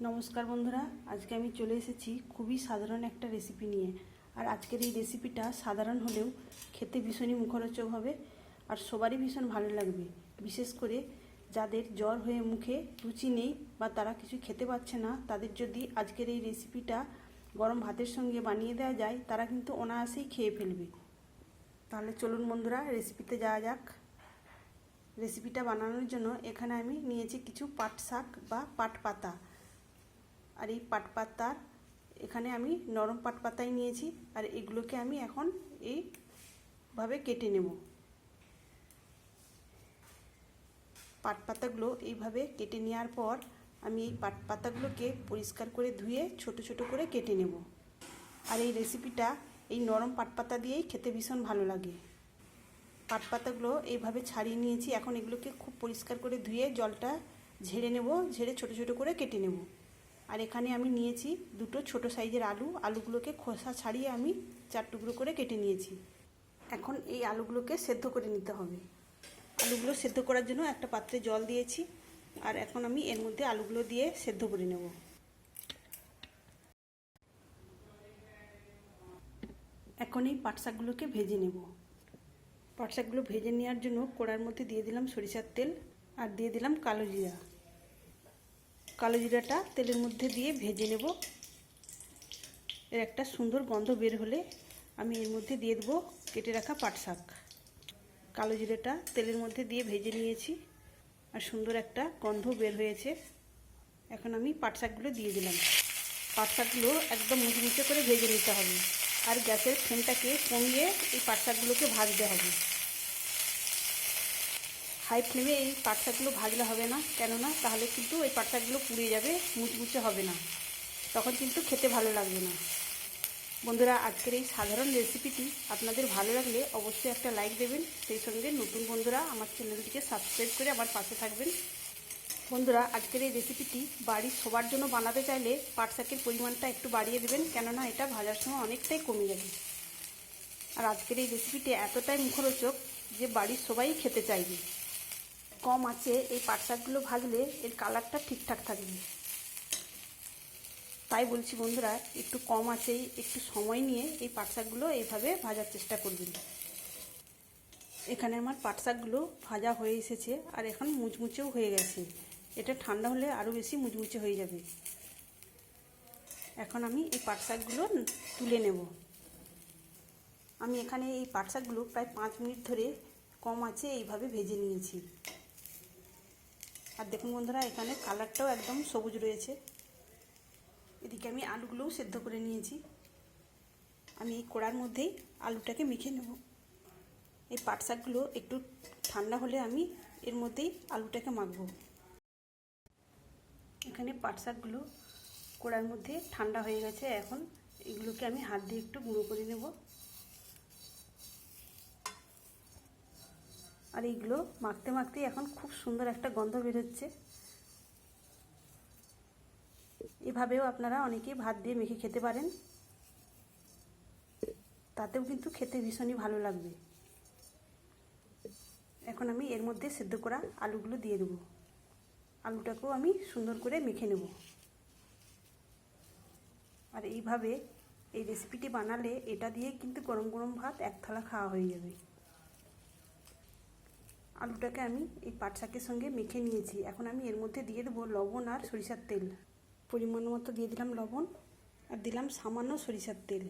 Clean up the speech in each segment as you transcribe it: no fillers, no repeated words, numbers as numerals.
নমস্কার বন্ধুরা, আজকে আমি চলে এসেছি খুবই সাধারণ একটা রেসিপি নিয়ে। আর আজকের এই রেসিপিটা সাধারণ হলেও খেতে ভীষণই মুখরোচক হবে আর সবারই ভীষণ ভালো লাগবে। বিশেষ করে যাদের জ্বর হয়ে মুখে রুচি নেই বা তারা কিছু খেতে পাচ্ছে না, তাদের যদি আজকের এই রেসিপিটা গরম ভাতের সঙ্গে বানিয়ে দেওয়া যায়, তারা কিন্তু অনায়াসেই খেয়ে ফেলবে। তাহলে চলুন বন্ধুরা, রেসিপিতে যাওয়া যাক। রেসিপিটা বানানোর জন্য এখানে আমি নিয়েছি কিছু পাট শাক বা পাট পাতা। আর এই পাট পাতার এখানে আমি নরম পাট পাতাই নিয়েছি, আর এগুলোকে আমি এখন এইভাবে কেটে নেব। পাট পাতাগুলো এইভাবে কেটে নেওয়ার পর আমি এই পাট পাতাগুলোকে পরিষ্কার করে ধুয়ে ছোট ছোট করে কেটে নেব। আর এই রেসিপিটা এই নরম পাট পাতা দিয়েই খেতে ভীষণ ভালো লাগে। পাট পাতাগুলো এইভাবে ছাড়িয়ে নিয়েছি, এখন এগুলোকে খুব পরিষ্কার করে ধুয়ে জলটা ঝেড়ে নেব, ঝেড়ে ছোট ছোট করে কেটে নেব। আর এখানে আমি নিয়েছি দুটো ছোট সাইজের আলুগুলোকে খোসা ছাড়িয়ে আমি 4 টুকরো করে কেটে নিয়েছি। এখন এই আলুগুলোকে সেদ্ধ করে নিতে হবে। আলুগুলো সেদ্ধ করার জন্য একটা পাত্রে জল দিয়েছি, আর এখন আমি এর মধ্যে আলুগুলো দিয়ে সেদ্ধ করে নেব। এখন এই পাট শাকগুলোকে ভেজে নেব। পাট শাকগুলো ভেজে নেওয়ার জন্য কড়ার মধ্যে দিয়ে দিলাম সরিষার তেল আর দিয়ে দিলাম কালো জিরা। কালো জিরাটা তেলের মধ্যে দিয়ে ভেজে নেব। এর একটা সুন্দর গন্ধ বের হলে আমি এর মধ্যে দিয়ে দেবো কেটে রাখা পাট শাক। কালো জিরাটা তেলের মধ্যে দিয়ে ভেজে নিয়েছি আর সুন্দর একটা গন্ধ বের হয়েছে। এখন আমি পাট শাকগুলো দিয়ে দিলাম। পাট শাকগুলো একদম মুচমুচে করে ভেজে নিতে হবে, আর গ্যাসের ফ্লেমটাকে কমিয়ে এই পাট শাকগুলোকে ভাজতে হবে। হাই ফ্লেমে এই পাট শাকগুলো ভাজলে হবে না, কেননা তাহলে কিন্তু এই পাট শাকগুলো পুড়ে যাবে, মুচমুচে হবে না, তখন কিন্তু খেতে ভালো লাগবে না। বন্ধুরা, আজকের এই সাধারণ রেসিপিটি আপনাদের ভালো লাগলে অবশ্যই একটা লাইক দেবেন। সেই সঙ্গে নতুন বন্ধুরা আমার চ্যানেলটিকে সাবস্ক্রাইব করে আমার পাশে থাকবেন। বন্ধুরা, আজকের এই রেসিপিটি বাড়ির সবার জন্য বানাতে চাইলে পাট শাকের পরিমাণটা একটু বাড়িয়ে দেবেন, কেননা এটা ভাজার সময় অনেকটাই কমে যাবে। আর আজকের এই রেসিপিটি এতটাই মুখরোচক যে বাড়ির সবাই খেতে চাইবে। কম আঁচে এই পাট শাকগুলো ভাজলে এর কালারটা ঠিকঠাক থাকবে। তাই বলছি বন্ধুরা, একটু কম আঁচেই একটু সময় নিয়ে এই পাট শাকগুলো এইভাবে ভাজার চেষ্টা করবেন। এখানে আমার পাট শাকগুলো ভাজা হয়ে এসেছে আর এখন মুচমুচেও হয়ে গেছে। এটা ঠান্ডা হলে আরও বেশি মুচমুচে হয়ে যাবে। এখন আমি এই পাট শাকগুলো তুলে নেব। আমি এখানে এই পাট শাকগুলো প্রায় 5 মিনিট ধরে কম আঁচে এইভাবে ভেজে নিয়েছি। আর দেখুন বন্ধুরা, এখানে কালারটাও একদম সবুজ রয়েছে। এদিকে আমি আলুগুলোও সেদ্ধ করে নিয়েছি। আমি এই কড়ার মধ্যেই আলুটাকে মেখে নেব। এই পাট শাকগুলো একটু ঠান্ডা হলে আমি এর মধ্যেই আলুটাকে মাখবো। এখানে পাট শাকগুলো কড়ার মধ্যে ঠান্ডা হয়ে গেছে। এখন এগুলোকে আমি হাত দিয়ে একটু গুঁড়ো করে নেব। আর এইগুলো মাখতে মাখতেই এখন খুব সুন্দর একটা গন্ধ বেরোচ্ছে। এভাবেও আপনারা অনেকেই ভাত দিয়ে মেখে খেতে পারেন, তাতেও কিন্তু খেতে ভীষণই ভালো লাগবে। এখন আমি এর মধ্যে সেদ্ধ করা আলুগুলো দিয়ে দেবো। আলুটাকেও আমি সুন্দর করে মেখে নেব। আর এইভাবে এই রেসিপিটি বানালে এটা দিয়ে কিন্তু গরম গরম ভাত এক থালা খাওয়া হয়ে যাবে। আলুটাকে আমি এই পাট শাকের সঙ্গে মেখে নিয়েছি। এখন আমি এর মধ্যে দিয়ে দেবো লবণ আর সরিষার তেল। পরিমাণ মতো দিয়ে দিলাম লবণ আর দিলাম সামান্য সরিষার তেল,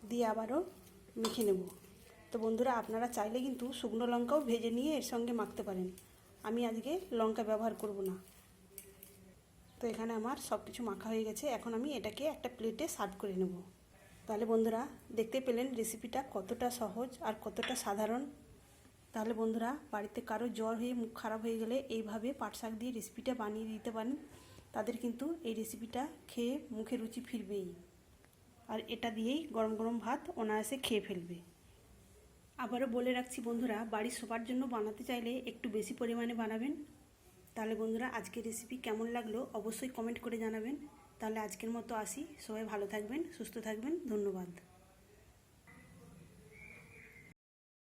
দিয়ে আবারও মেখে নেব। তো বন্ধুরা, আপনারা চাইলে কিন্তু শুকনো লঙ্কাও ভেজে নিয়ে এর সঙ্গে মাখতে পারেন। আমি আজকে লঙ্কা ব্যবহার করব না। তো এখানে আমার সব কিছু মাখা হয়ে গেছে। এখন আমি এটাকে একটা প্লেটে সার্ভ করে নেব। তাহলে বন্ধুরা, দেখতে পেলেন রেসিপিটা কতটা সহজ আর কতটা সাধারণ। তাহলে বন্ধুরা, বাড়িতে কারো জ্বর হয়ে মুখ খারাপ হয়ে গেলে এইভাবে পাট শাক দিয়ে রেসিপিটা বানিয়ে দিতে পারেন। তাদের কিন্তু এই রেসিপিটা খেয়ে মুখে রুচি ফিরবেই, আর এটা দিয়েই গরম গরম ভাত অনায়াসে খেয়ে ফেলবে। আবারও বলে রাখছি বন্ধুরা, বাড়ির সবার জন্য বানাতে চাইলে একটু বেশি পরিমাণে বানাবেন। তাহলে বন্ধুরা, আজকের রেসিপি কেমন লাগলো অবশ্যই কমেন্ট করে জানাবেন। তাহলে আজকের মতো আসি। সবাই ভালো থাকবেন, সুস্থ থাকবেন। ধন্যবাদ।